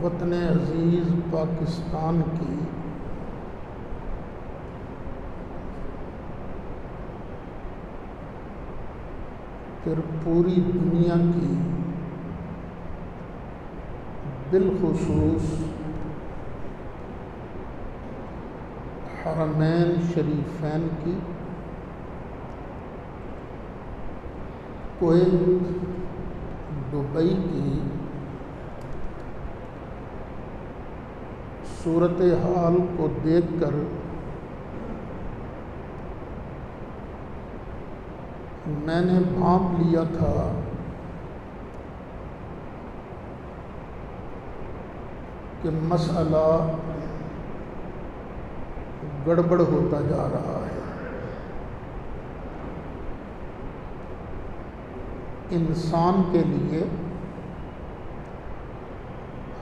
وطن عزیز پاکستان کی پھر پوری دنیا کی بالخصوص حرمین شریفین کی کویت دبئی کی صورتحال کو دیکھ کر میں نے بھانپ لیا تھا کہ مسئلہ گڑبڑ ہوتا جا رہا ہے۔ انسان کے لیے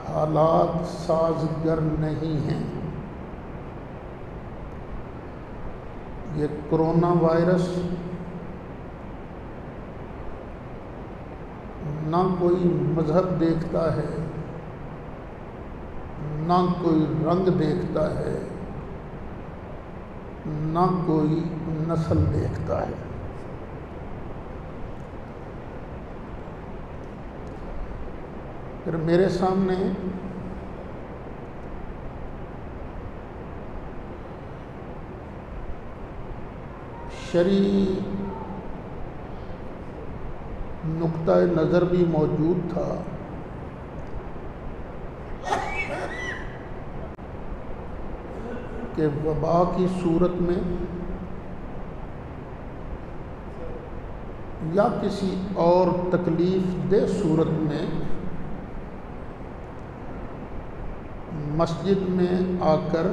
حالات سازگار نہیں ہیں۔ یہ کرونا وائرس نہ کوئی مذہب دیکھتا ہے، نہ کوئی رنگ دیکھتا ہے، نہ کوئی نسل دیکھتا ہے۔ پھر میرے سامنے شرعی نقطہ نظر بھی موجود تھا کہ وبا کی صورت میں یا کسی اور تکلیف دہ صورت میں مسجد میں آ کر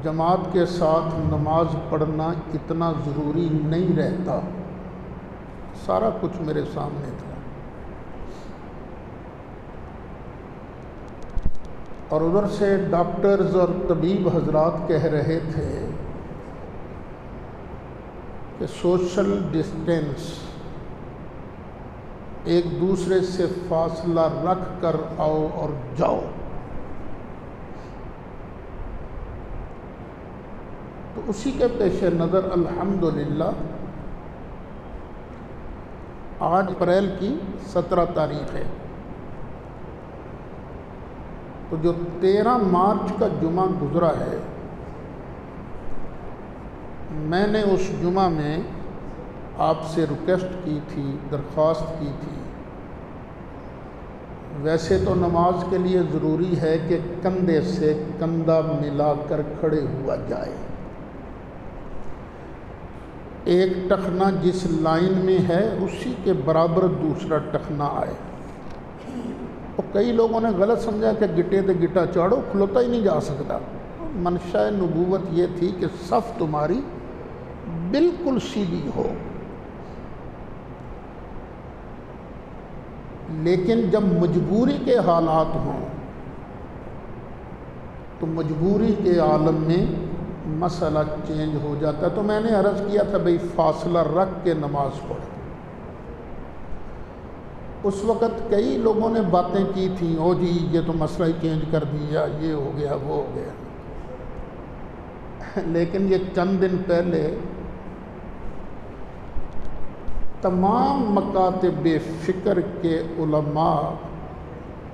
جماعت کے ساتھ نماز پڑھنا اتنا ضروری نہیں رہتا۔ سارا کچھ میرے سامنے تھا، اور ادھر سے ڈاکٹرز اور طبیب حضرات کہہ رہے تھے کہ سوشل ڈسٹینس، ایک دوسرے سے فاصلہ رکھ کر آؤ اور جاؤ۔ تو اسی کے پیش نظر الحمدللہ آج اپریل کی 17 تاریخ ہے، تو جو 13 مارچ کا جمعہ گزرا ہے، میں نے اس جمعہ میں آپ سے ریکویسٹ کی تھی، درخواست کی تھی۔ ویسے تو نماز کے لیے ضروری ہے کہ کندھے سے کندھا ملا کر کھڑے ہوا جائے، ایک ٹخنا جس لائن میں ہے اسی کے برابر دوسرا ٹخنا آئے۔ اور کئی لوگوں نے غلط سمجھا کہ گٹے تے گٹا چاڑو، کھلوتا ہی نہیں جا سکتا۔ منشاء نبوت یہ تھی کہ صف تمہاری بالکل سیدھی ہو، لیکن جب مجبوری کے حالات ہوں تو مجبوری کے عالم میں مسئلہ چینج ہو جاتا ہے۔ تو میں نے عرض کیا تھا بھئی فاصلہ رکھ کے نماز پڑھو۔ اس وقت کئی لوگوں نے باتیں کی تھیں، او جی یہ تو مسئلہ ہی چینج کر دیا، یہ ہو گیا وہ ہو گیا۔ لیکن یہ چند دن پہلے تمام مکاتب فکر کے علماء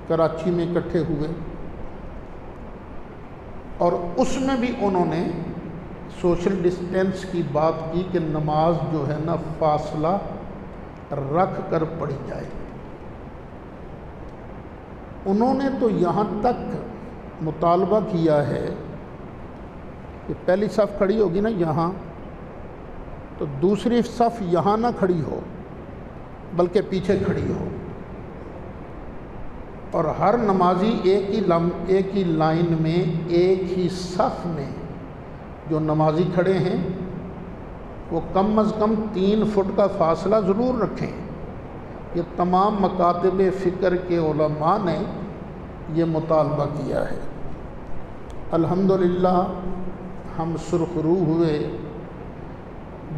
کراچی میں اکٹھے ہوئے، اور اس میں بھی انہوں نے سوشل ڈسٹینس کی بات کی کہ نماز جو ہے نا فاصلہ رکھ کر پڑھی جائے۔ انہوں نے تو یہاں تک مطالبہ کیا ہے کہ پہلی صف کھڑی ہوگی نا یہاں، تو دوسری صف یہاں نہ کھڑی ہو بلکہ پیچھے کھڑی ہو، اور ہر نمازی ایک ہی لائن میں ایک ہی صف میں جو نمازی کھڑے ہیں وہ کم از کم 3 فٹ کا فاصلہ ضرور رکھیں۔ یہ تمام مکاتب فکر کے علماء نے یہ مطالبہ کیا ہے۔ الحمدللہ ہم سرخرو ہوئے۔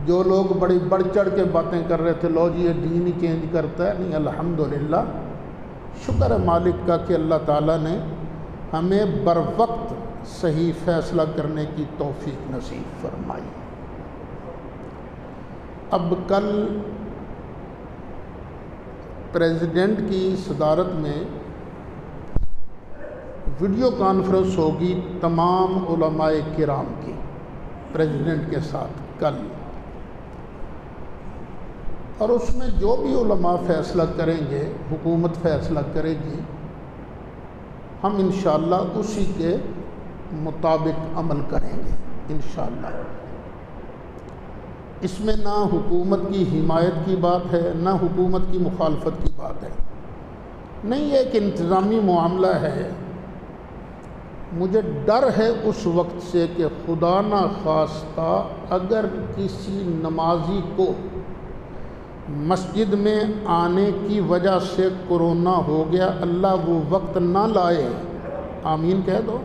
جو لوگ بڑی بڑھ چڑھ کے باتیں کر رہے تھے، لو جی یہ دین ہی چینج کرتا ہے، نہیں، الحمدللہ شکر ہے مالک کا کہ اللہ تعالیٰ نے ہمیں بر وقت صحیح فیصلہ کرنے کی توفیق نصیب فرمائی۔ اب کل پریزیڈنٹ کی صدارت میں ویڈیو کانفرنس ہوگی تمام علماء کرام کی پریزیڈنٹ کے ساتھ کل، اور اس میں جو بھی علماء فیصلہ کریں گے، حکومت فیصلہ کرے گی، ہم انشاءاللہ اسی کے مطابق عمل کریں گے انشاءاللہ۔ اس میں نہ حکومت کی حمایت کی بات ہے، نہ حکومت کی مخالفت کی بات ہے، نہیں، یہ ایک انتظامی معاملہ ہے۔ مجھے ڈر ہے اس وقت سے کہ خدا نہ خواستہ اگر کسی نمازی کو مسجد میں آنے کی وجہ سے کرونا ہو گیا، اللہ وہ وقت نہ لائے، آمین کہہ دو،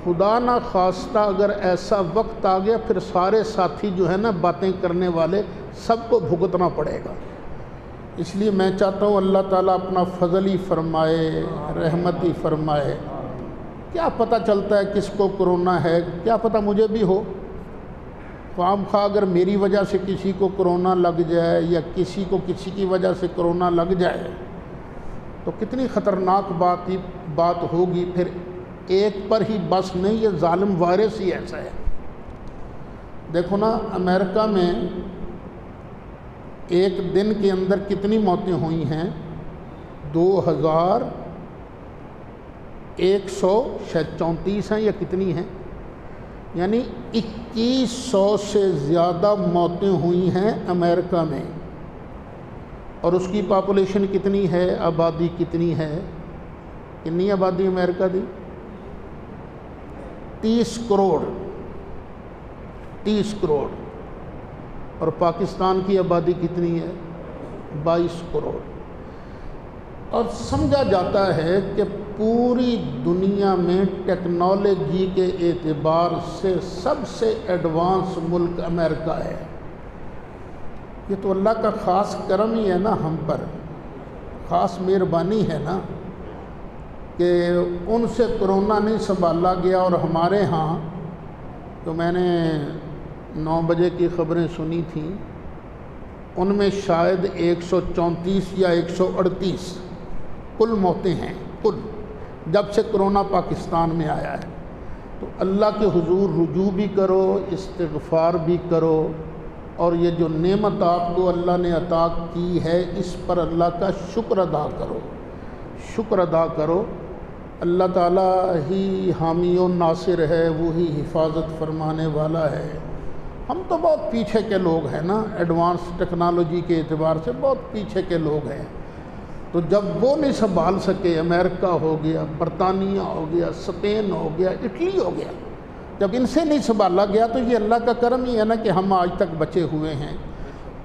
خدا نہ خواستہ اگر ایسا وقت آ گیا پھر سارے ساتھی جو ہے نا باتیں کرنے والے سب کو بھگتنا پڑے گا۔ اس لیے میں چاہتا ہوں اللہ تعالیٰ اپنا فضل ہی فرمائے، رحمت ہی فرمائے۔ کیا پتہ چلتا ہے کس کو کرونا ہے، کیا پتہ مجھے بھی ہو، خام خواہ اگر میری وجہ سے کسی کو کرونا لگ جائے یا کسی کو کسی کی وجہ سے کرونا لگ جائے تو کتنی خطرناک بات ہوگی۔ پھر ایک پر ہی بس نہیں، یہ ظالم وائرس ہی ایسا ہے۔ دیکھو نا امریکہ میں ایک دن کے اندر کتنی موتیں ہوئی ہیں، 2134 ہیں یا کتنی ہیں، یعنی 2100 سے زیادہ موتیں ہوئی ہیں امریکہ میں، اور اس کی پاپولیشن کتنی ہے، آبادی کتنی ہے، کتنی آبادی امریکہ دی؟ 30 کروڑ، 30 کروڑ، اور پاکستان کی آبادی کتنی ہے؟ 22 کروڑ۔ اور سمجھا جاتا ہے کہ پوری دنیا میں ٹیکنالوجی کے اعتبار سے سب سے ایڈوانس ملک امریکہ ہے۔ یہ تو اللہ کا خاص کرم ہی ہے نا ہم پر، خاص مہربانی ہے نا کہ ان سے کرونا نہیں سنبھالا گیا، اور ہمارے ہاں تو میں نے 9 بجے کی خبریں سنی تھیں، ان میں شاید 134 یا 138 کل موتیں ہیں، کل جب سے کرونا پاکستان میں آیا ہے۔ تو اللہ کے حضور رجوع بھی کرو، استغفار بھی کرو، اور یہ جو نعمت آپ کو اللہ نے عطا کی ہے اس پر اللہ کا شکر ادا کرو، شکر ادا کرو۔ اللہ تعالیٰ ہی حامی و ناصر ہے، وہی حفاظت فرمانے والا ہے۔ ہم تو بہت پیچھے کے لوگ ہیں نا، ایڈوانس ٹیکنالوجی کے اعتبار سے بہت پیچھے کے لوگ ہیں۔ تو جب وہ نہیں سنبھال سکے، امریکہ ہو گیا، برطانیہ ہو گیا، اسپین ہو گیا، اٹلی ہو گیا، جب ان سے نہیں سنبھالا گیا تو یہ اللہ کا کرم ہی ہے نا کہ ہم آج تک بچے ہوئے ہیں۔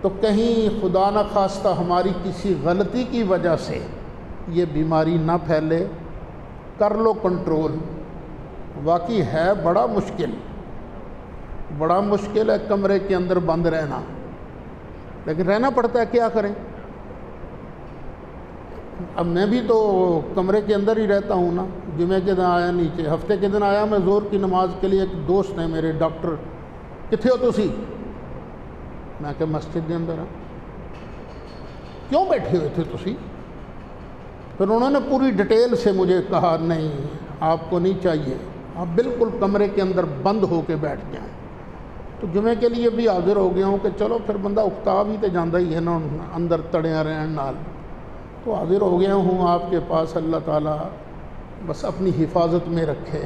تو کہیں خدا نہ خواستہ ہماری کسی غلطی کی وجہ سے یہ بیماری نہ پھیلے، کر لو کنٹرول۔ واقعی ہے بڑا مشکل ہے کمرے کے اندر بند رہنا، لیکن رہنا پڑتا ہے، کیا کریں۔ اب میں بھی تو کمرے کے اندر ہی رہتا ہوں نا، جمعے کے دن آیا نیچے، ہفتے کے دن آیا میں زور کی نماز کے لیے، ایک دوست ہیں میرے ڈاکٹر، کتھے ہو تسی؟ میں کہ مسجد کے اندر ہاں۔ کیوں بیٹھے ہوئے تھے تسی؟ پھر انہوں نے پوری ڈیٹیل سے مجھے کہا نہیں آپ کو نہیں چاہیے، آپ بالکل کمرے کے اندر بند ہو کے بیٹھ جائیں۔ تو جمعے کے لیے بھی حاضر ہو گیا ہوں کہ چلو پھر بندہ اکتا بھی تو جاندہ ہی ہے نا اندر تڑیاں رہن نال، تو حاضر ہو گیا ہوں آپ کے پاس۔ اللہ تعالیٰ بس اپنی حفاظت میں رکھے۔